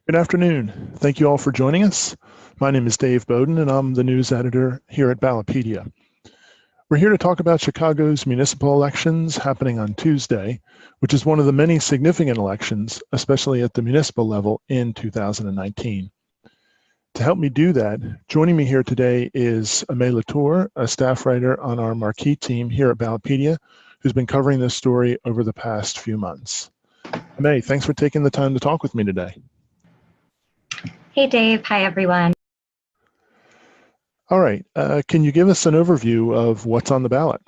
Good afternoon. Thank you all for joining us. My name is Dave Bowden, and I'm the news editor here at Ballotpedia. We're here to talk about Chicago's municipal elections happening on Tuesday, which is one of the many significant elections, especially at the municipal level in 2019. To help me do that, joining me here today is Aimee Latour, a staff writer on our marquee team here at Ballotpedia, who's been covering this story over the past few months. Aimee, thanks for taking the time to talk with me today. Hey, Dave. Hi, everyone. All right. Can you give us an overview of what's on the ballot?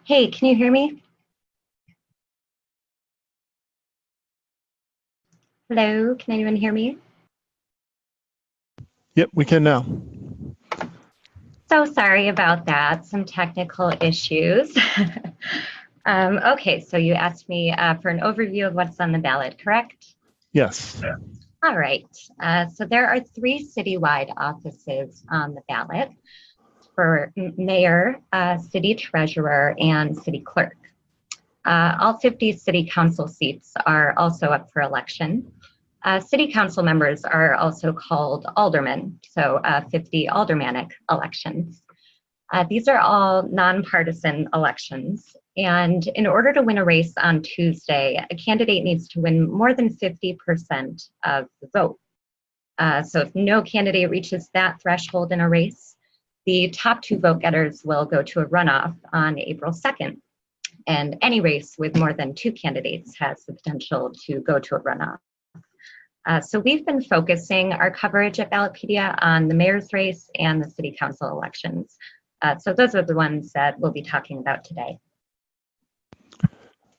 Hey, can you hear me? Hello, can anyone hear me? Yep, we can now. So sorry about that, some technical issues. Okay, so you asked me for an overview of what's on the ballot, correct? Yes. All right, so there are 3 citywide offices on the ballot for mayor, city treasurer, and city clerk. All 50 city council seats are also up for election. City council members are also called aldermen, so 50 aldermanic elections. These are all nonpartisan elections, and in order to win a race on Tuesday, a candidate needs to win more than 50% of the vote. So if no candidate reaches that threshold in a race, the top 2 vote getters will go to a runoff on April 2nd. And any race with more than 2 candidates has the potential to go to a runoff. So we've been focusing our coverage at Ballotpedia on the mayor's race and the city council elections. So those are the ones that we'll be talking about today. All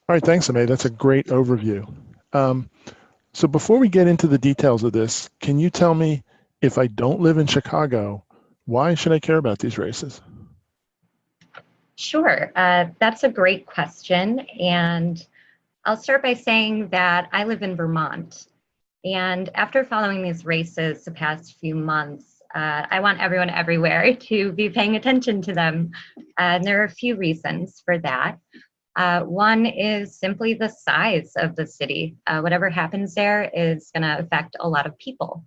right, thanks, Aimee. That's a great overview. So before we get into the details of this, can you tell me, if I don't live in Chicago, why should I care about these races? Sure, that's a great question. And I'll start by saying that I live in Vermont. And after following these races the past few months, I want everyone everywhere to be paying attention to them. And there are a few reasons for that. One is simply the size of the city. Whatever happens there is going to affect a lot of people.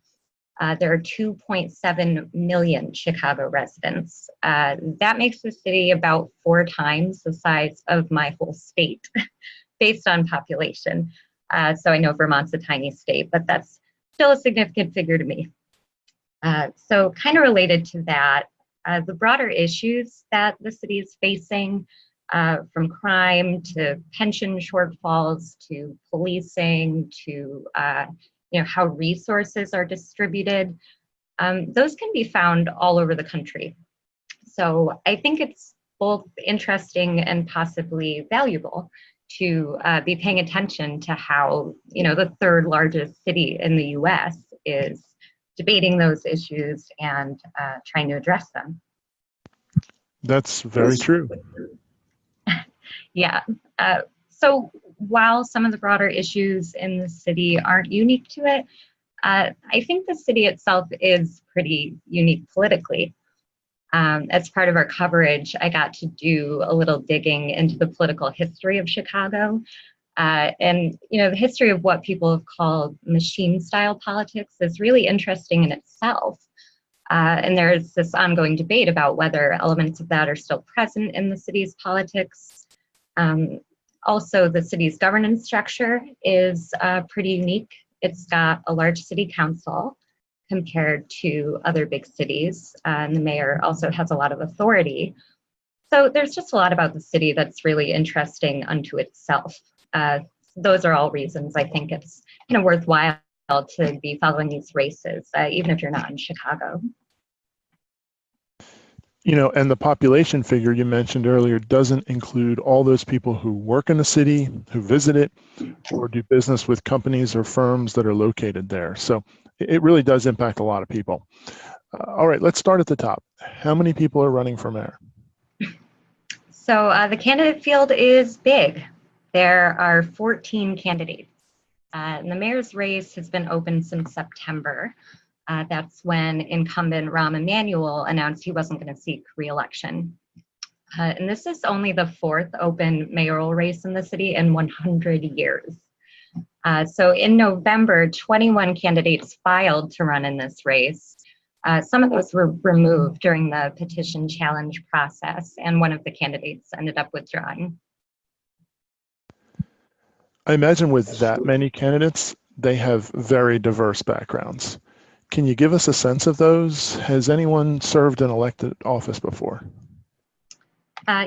There are 2.7 million Chicago residents. That makes the city about 4 times the size of my whole state based on population. So I know Vermont's a tiny state, but that's still a significant figure to me. So kind of related to that, the broader issues that the city is facing, from crime to pension shortfalls to policing to how resources are distributed, those can be found all over the country. So I think it's both interesting and possibly valuable to be paying attention to how, the 3rd largest city in the US is debating those issues and trying to address them. That's very true. Yeah. So while some of the broader issues in the city aren't unique to it, I think the city itself is pretty unique politically. As part of our coverage, I got to do a little digging into the political history of Chicago. And, the history of what people have called machine-style politics is really interesting in itself. And there's this ongoing debate about whether elements of that are still present in the city's politics. Also, the city's governance structure is pretty unique. It's got a large city council compared to other big cities, and the mayor also has a lot of authority. So there's just a lot about the city that's really interesting unto itself. Those are all reasons I think it's worthwhile to be following these races, even if you're not in Chicago. And the population figure you mentioned earlier doesn't include all those people who work in the city, who visit it, or do business with companies or firms that are located there. So it really does impact a lot of people. All right, let's start at the top. How many people are running for mayor? So the candidate field is big. There are 14 candidates. And the mayor's race has been open since September. That's when incumbent Rahm Emanuel announced he wasn't going to seek re-election. And this is only the fourth open mayoral race in the city in 100 years. So in November, 21 candidates filed to run in this race. Some of those were removed during the petition challenge process, and one of the candidates ended up withdrawing. I imagine with that many candidates, they have very diverse backgrounds. Can you give us a sense of those? Has anyone served an elected office before?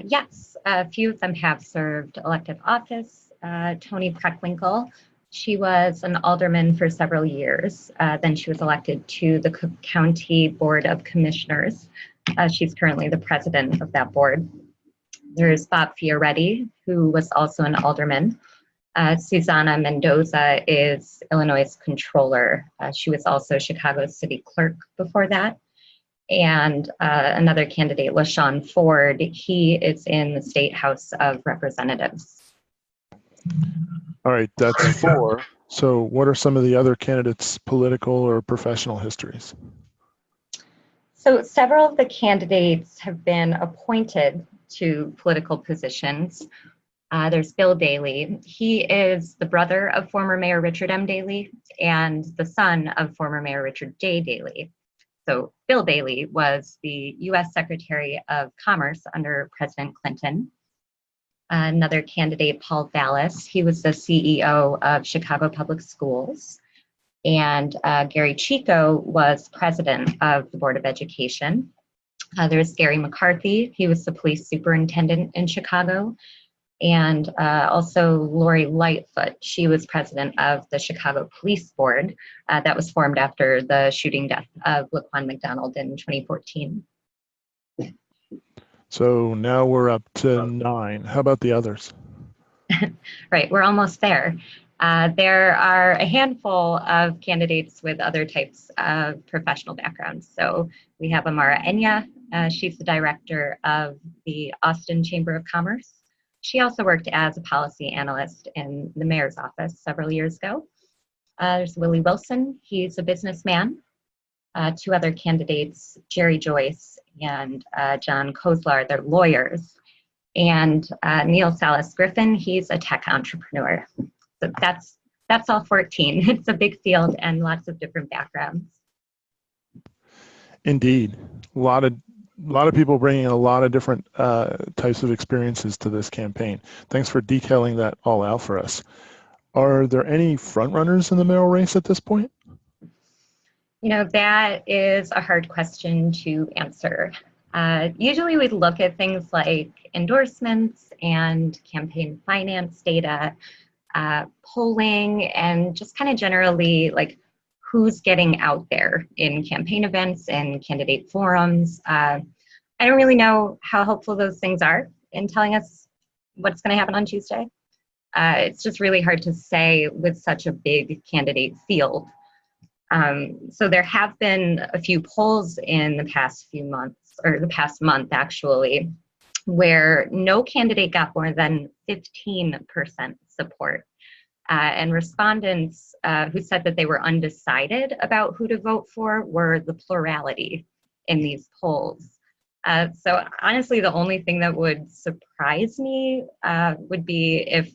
Yes, a few of them have served elected office. Toni Preckwinkle, she was an alderman for several years. Then she was elected to the Cook County Board of Commissioners. She's currently the president of that board. There's Bob Fioretti, who was also an alderman. Susana Mendoza is Illinois' controller. She was also Chicago's city clerk before that. And another candidate, LaShawn Ford, he is in the State House of Representatives. All right, that's 4. So what are some of the other candidates' political or professional histories? So several of the candidates have been appointed to political positions. There's Bill Daley. He is the brother of former Mayor Richard M. Daley and the son of former Mayor Richard J. Daley. So Bill Daley was the U.S. Secretary of Commerce under President Clinton. Another candidate, Paul Vallis, he was the CEO of Chicago Public Schools. And Gary Chico was president of the Board of Education. There's Gary McCarthy, he was the police superintendent in Chicago. And also Lori Lightfoot, she was president of the Chicago Police Board that was formed after the shooting death of Laquan McDonald in 2014. So now we're up to 9. How about the others? Right, we're almost there. There are a handful of candidates with other types of professional backgrounds. So we have Amara Enya. She's the director of the Austin Chamber of Commerce. She also worked as a policy analyst in the mayor's office several years ago. There's Willie Wilson. He's a businessman. 2 other candidates, Jerry Joyce and John Kozlar, they're lawyers. And Neil Salas Griffin, he's a tech entrepreneur. So that's all 14. It's a big field and lots of different backgrounds. Indeed, a lot of people bringing a lot of different types of experiences to this campaign. Thanks for detailing that all out for us. Are there any frontrunners in the mayoral race at this point? That is a hard question to answer. Usually we look at things like endorsements and campaign finance data, polling, and just kind of generally like who's getting out there in campaign events and candidate forums. I don't really know how helpful those things are in telling us what's going to happen on Tuesday. It's just really hard to say with such a big candidate field. So there have been a few polls in the past few months, or the past month actually, where no candidate got more than 15% support. And respondents who said that they were undecided about who to vote for were the plurality in these polls. So honestly, the only thing that would surprise me would be if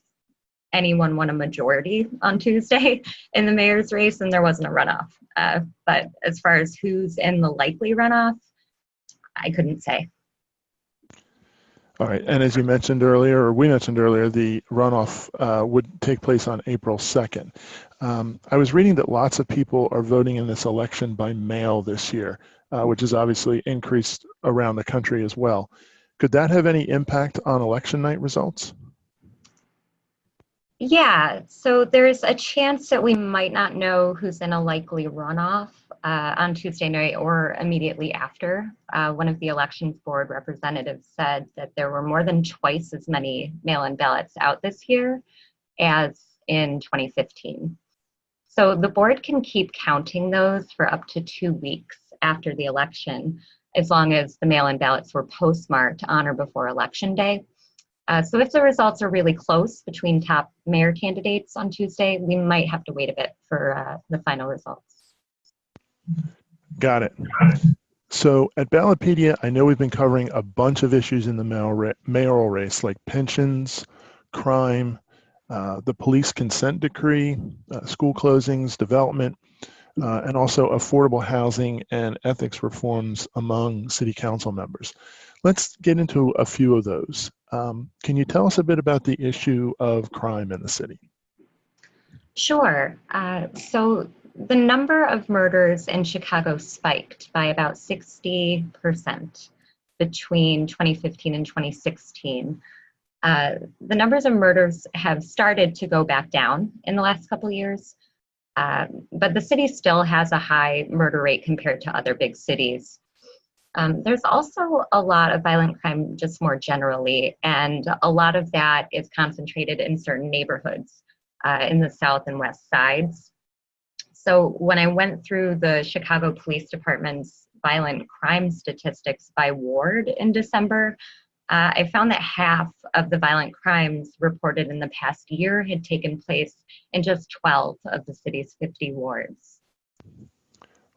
anyone won a majority on Tuesday in the mayor's race and there wasn't a runoff. But as far as who's in the likely runoff, I couldn't say. All right, and as you mentioned earlier, or we mentioned earlier, the runoff would take place on April 2nd. I was reading that lots of people are voting in this election by mail this year, which has obviously increased around the country as well. Could that have any impact on election night results? Yeah, so there's a chance that we might not know who's in a likely runoff on Tuesday night or immediately after, one of the elections board representatives said that there were more than twice as many mail-in ballots out this year as in 2015. So the board can keep counting those for up to 2 weeks after the election, as long as the mail-in ballots were postmarked on or before Election Day. So if the results are really close between top mayor candidates on Tuesday, we might have to wait a bit for the final results. Got it. So at Ballotpedia, I know we've been covering a bunch of issues in the mayoral race, like pensions, crime, the police consent decree, school closings, development, and also affordable housing and ethics reforms among city council members. Let's get into a few of those. Can you tell us a bit about the issue of crime in the city? Sure. So the number of murders in Chicago spiked by about 60% between 2015 and 2016. The numbers of murders have started to go back down in the last couple of years, but the city still has a high murder rate compared to other big cities. There's also a lot of violent crime just more generally, and a lot of that is concentrated in certain neighborhoods in the south and west sides. So when I went through the Chicago Police Department's violent crime statistics by ward in December, I found that half of the violent crimes reported in the past year had taken place in just 12 of the city's 50 wards.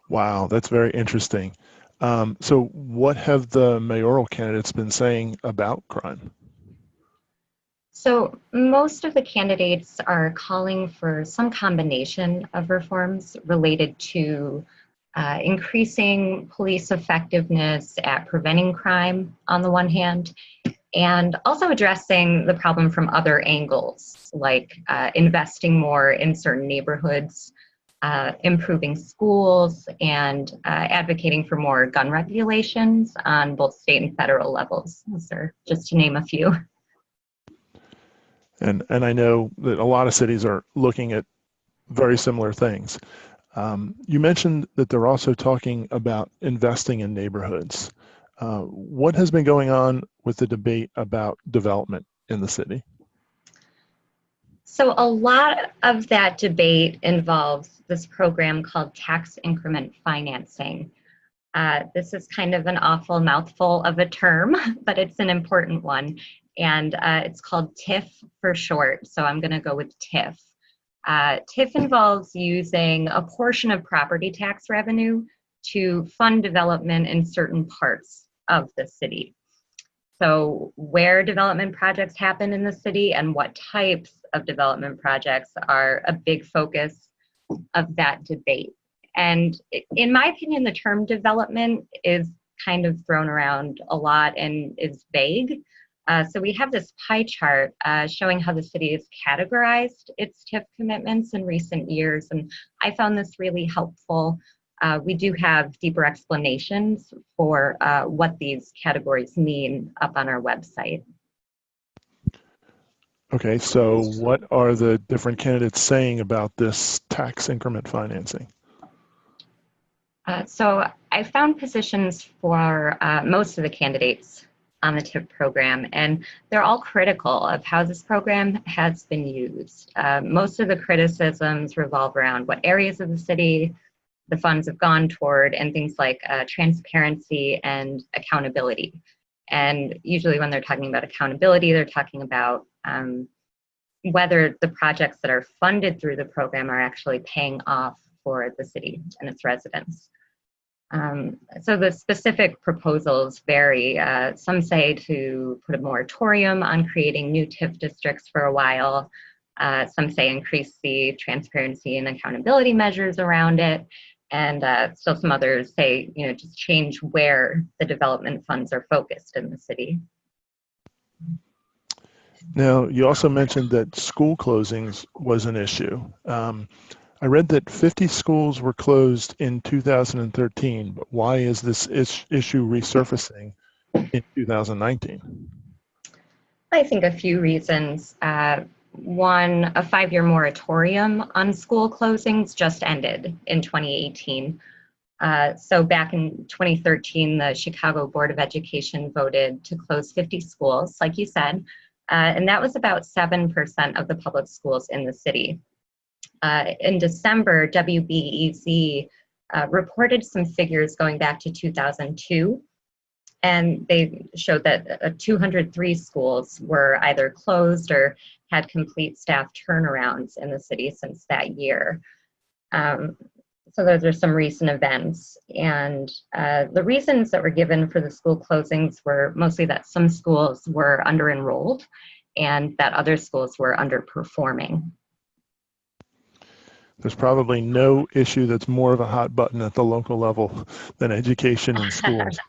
Wow, that's very interesting. So what have the mayoral candidates been saying about crime? So most of the candidates are calling for some combination of reforms related to increasing police effectiveness at preventing crime on the one hand, and also addressing the problem from other angles, like investing more in certain neighborhoods, improving schools, and advocating for more gun regulations on both state and federal levels, just to name a few. And I know that a lot of cities are looking at very similar things. You mentioned that they're also talking about investing in neighborhoods. What has been going on with the debate about development in the city? So a lot of that debate involves this program called tax increment financing. This is kind of an awful mouthful of a term, but it's an important one. And it's called TIF for short, so I'm gonna go with TIF. TIF involves using a portion of property tax revenue to fund development in certain parts of the city. So where development projects happen in the city and what types of development projects are a big focus of that debate. And in my opinion, the term development is kind of thrown around a lot and is vague. So we have this pie chart showing how the city has categorized its TIF commitments in recent years, and I found this really helpful. We do have deeper explanations for what these categories mean up on our website. Okay, so what are the different candidates saying about this tax increment financing? So I found positions for most of the candidates on the TIP program, and they're all critical of how this program has been used. Most of the criticisms revolve around what areas of the city the funds have gone toward and things like transparency and accountability. And usually when they're talking about accountability, they're talking about whether the projects that are funded through the program are actually paying off for the city and its residents. So the specific proposals vary. Some say to put a moratorium on creating new TIF districts for a while. Some say increase the transparency and accountability measures around it. And still some others say, just change where the development funds are focused in the city. Now, you also mentioned that school closings was an issue. I read that 50 schools were closed in 2013, but why is this issue resurfacing in 2019? I think a few reasons. One, a 5-year moratorium on school closings just ended in 2018, So back in 2013, the Chicago Board of Education voted to close 50 schools, like you said, and that was about 7% of the public schools in the city. In December, WBEZ reported some figures going back to 2002, and they showed that 203 schools were either closed or had complete staff turnarounds in the city since that year. So those are some recent events. And the reasons that were given for the school closings were mostly that some schools were under-enrolled and that other schools were underperforming. There's probably no issue that's more of a hot button at the local level than education and schools.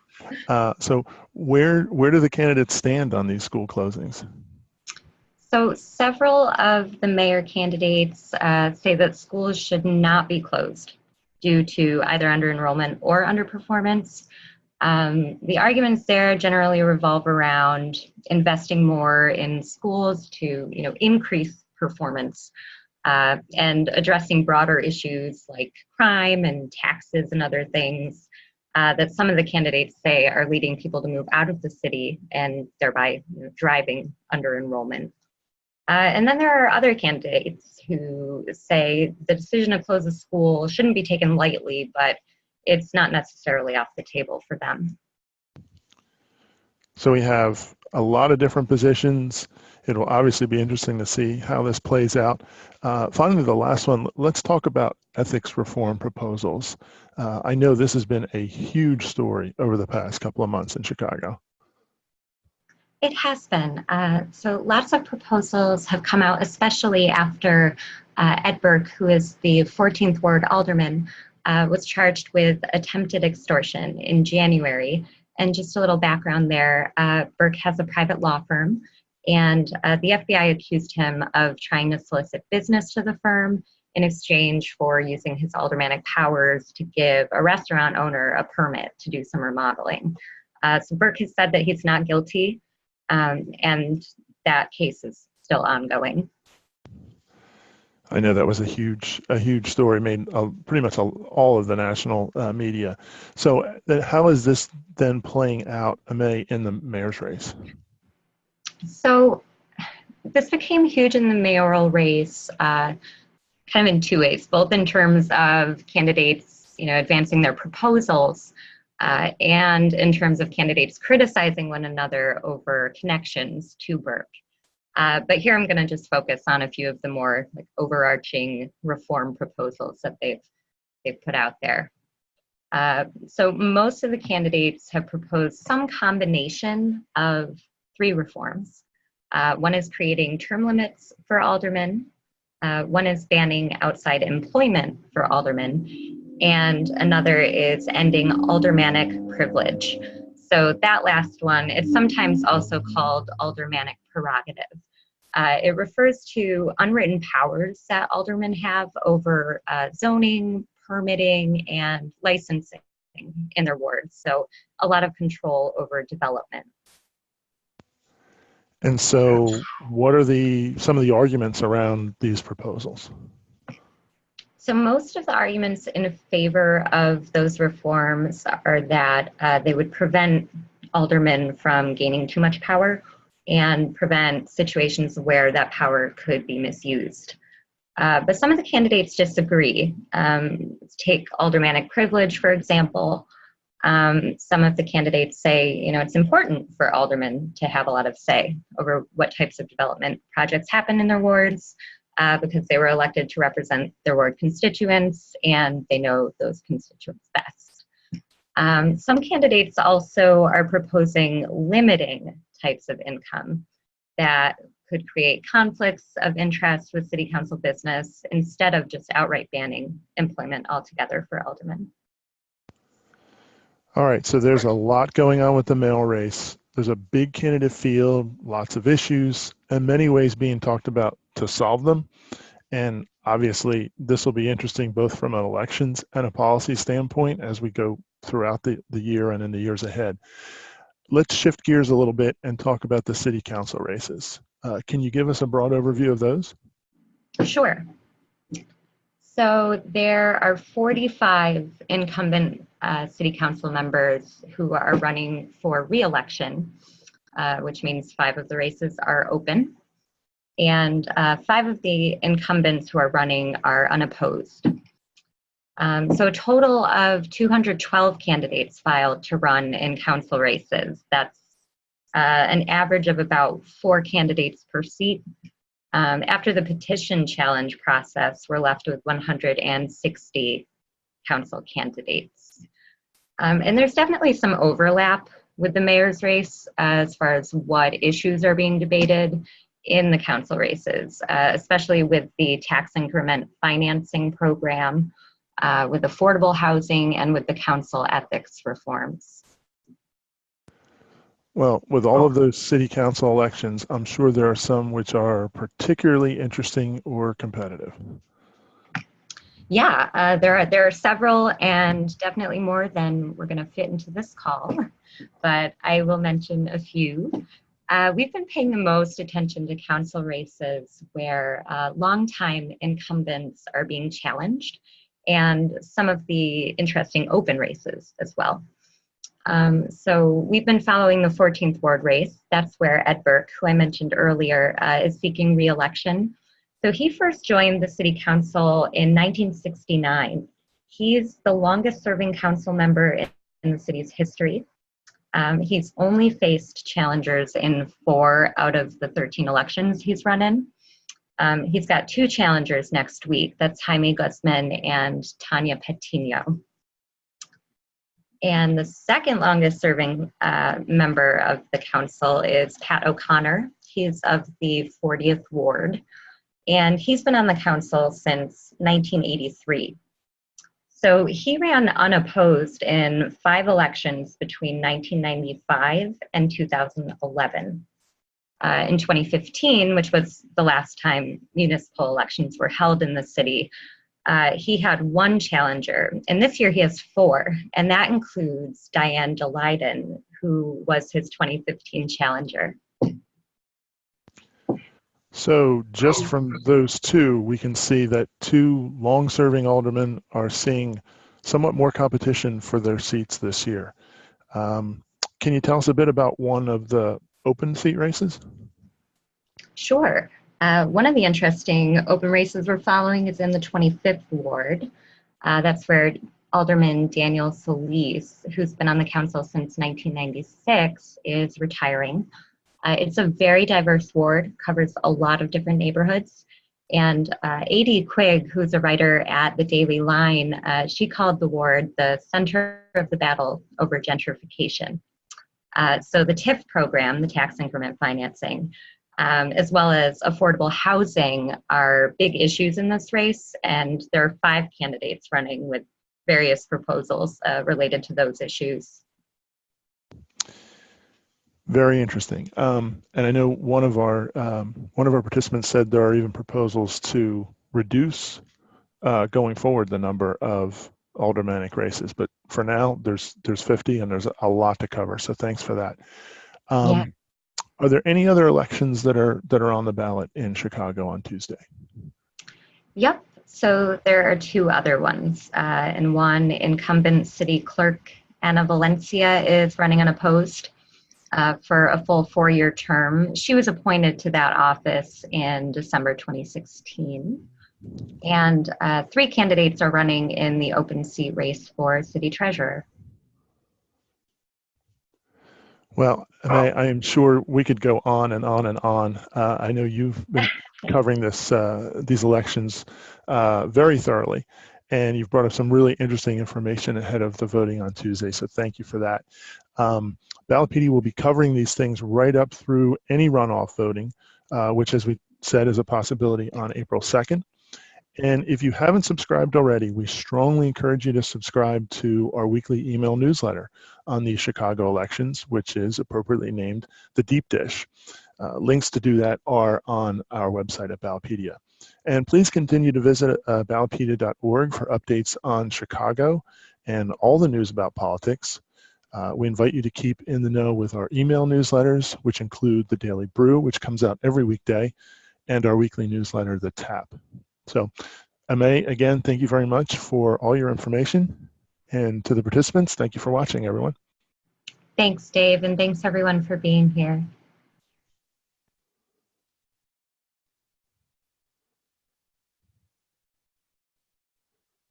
So where do the candidates stand on these school closings? So several of the mayor candidates say that schools should not be closed due to either under-enrollment or underperformance. The arguments there generally revolve around investing more in schools to increase performance and addressing broader issues like crime and taxes and other things that some of the candidates say are leading people to move out of the city and thereby driving under-enrollment. And then there are other candidates who say the decision to close a school shouldn't be taken lightly, but it's not necessarily off the table for them. So we have a lot of different positions. It will obviously be interesting to see how this plays out. Finally, the last one, let's talk about ethics reform proposals. I know this has been a huge story over the past couple of months in Chicago. It has been. So lots of proposals have come out, especially after Ed Burke, who is the 14th Ward alderman, was charged with attempted extortion in January. And just a little background there, Burke has a private law firm, and the FBI accused him of trying to solicit business to the firm in exchange for using his aldermanic powers to give a restaurant owner a permit to do some remodeling. So Burke has said that he's not guilty, and that case is still ongoing. I know that was a huge story, made pretty much all of the national media. So how is this then playing out, May, in the mayor's race? So this became huge in the mayoral race, kind of in two ways, both in terms of candidates, advancing their proposals, and in terms of candidates criticizing one another over connections to Burke. But here I'm going to just focus on a few of the more overarching reform proposals that they've put out there. So most of the candidates have proposed some combination of three reforms. One is creating term limits for aldermen. One is banning outside employment for aldermen. And another is ending aldermanic privilege. So that last one, it's sometimes also called aldermanic prerogative. It refers to unwritten powers that aldermen have over zoning, permitting, and licensing in their wards. So a lot of control over development. And so what are some of the arguments around these proposals? So most of the arguments in favor of those reforms are that they would prevent aldermen from gaining too much power and prevent situations where that power could be misused. But some of the candidates disagree. Take aldermanic privilege, for example. Some of the candidates say, it's important for aldermen to have a lot of say over what types of development projects happen in their wards, because they were elected to represent their ward constituents and they know those constituents best. Some candidates also are proposing limiting types of income that could create conflicts of interest with city council business instead of just outright banning employment altogether for aldermen. All right, so there's a lot going on with the mayoral race. There's a big candidate field, lots of issues, and many ways being talked about to solve them. And obviously, this will be interesting both from an elections and a policy standpoint as we go throughout the year and in the years ahead. Let's shift gears a little bit and talk about the city council races. Can you give us a broad overview of those? Sure. So there are 45 incumbent city council members who are running for re-election, which means 5 of the races are open. And 5 of the incumbents who are running are unopposed. So a total of 212 candidates filed to run in council races. That's an average of about 4 candidates per seat. After the petition challenge process, we're left with 160 council candidates. And there's definitely some overlap with the mayor's race as far as what issues are being debated in the council races, especially with the tax increment financing program, with affordable housing, and with the council ethics reforms. Well, with all of those city council elections, I'm sure there are some which are particularly interesting or competitive. Yeah, there are several, and definitely more than we're going to fit into this call, but I will mention a few. We've been paying the most attention to council races where longtime incumbents are being challenged, and some of the interesting open races as well. So we've been following the 14th ward race. That's where Ed Burke, who I mentioned earlier, is seeking re-election. So he first joined the city council in 1969. He's the longest serving council member in the city's history. He's only faced challengers in 4 out of the 13 elections he's run in. He's got 2 challengers next week. That's Jaime Guzman and Tanya Patino. And the second longest serving member of the council is Pat O'Connor. He's of the 40th ward, and he's been on the council since 1983. So he ran unopposed in 5 elections between 1995 and 2011. In 2015, which was the last time municipal elections were held in the city, he had 1 challenger, and this year he has 4, and that includes Diane DeLyden, who was his 2015 challenger. So just from those 2, we can see that 2 long-serving aldermen are seeing somewhat more competition for their seats this year. Can you tell us a bit about one of the open seat races? Sure. One of the interesting open races we're following is in the 25th ward. That's where Alderman Daniel Solis, who's been on the council since 1996, is retiring. It's a very diverse ward, covers a lot of different neighborhoods. And A.D. Quigg, who's a writer at the Daily Line, she called the ward the center of the battle over gentrification. So the TIF program, the tax increment financing, as well as affordable housing are big issues in this race, and there are 5 candidates running with various proposals related to those issues. Very interesting. And I know one of our participants said there are even proposals to reduce going forward the number of aldermanic races, but for now there's 50 and there's a lot to cover. So thanks for that. Yeah. Are there any other elections that are on the ballot in Chicago on Tuesday? Yep. So there are 2 other ones. And one, incumbent city clerk Anna Valencia is running unopposed for a full 4-year term. She was appointed to that office in December 2016. And 3 candidates are running in the open seat race for city treasurer. Well, and I am sure we could go on and on and on. I know you've been covering these elections very thoroughly, and you've brought up some really interesting information ahead of the voting on Tuesday, so thank you for that. Ballotpedia will be covering these things right up through any runoff voting, which, as we said, is a possibility on April 2nd. And if you haven't subscribed already, we strongly encourage you to subscribe to our weekly email newsletter on the Chicago elections, which is appropriately named The Deep Dish. Links to do that are on our website at Ballotpedia. And please continue to visit ballotpedia.org for updates on Chicago and all the news about politics. We invite you to keep in the know with our email newsletters, which include the Daily Brew, which comes out every weekday, and our weekly newsletter, The Tap. So May, again, thank you very much for all your information. And to the participants, thank you for watching, everyone. Thanks, Dave, and thanks everyone for being here.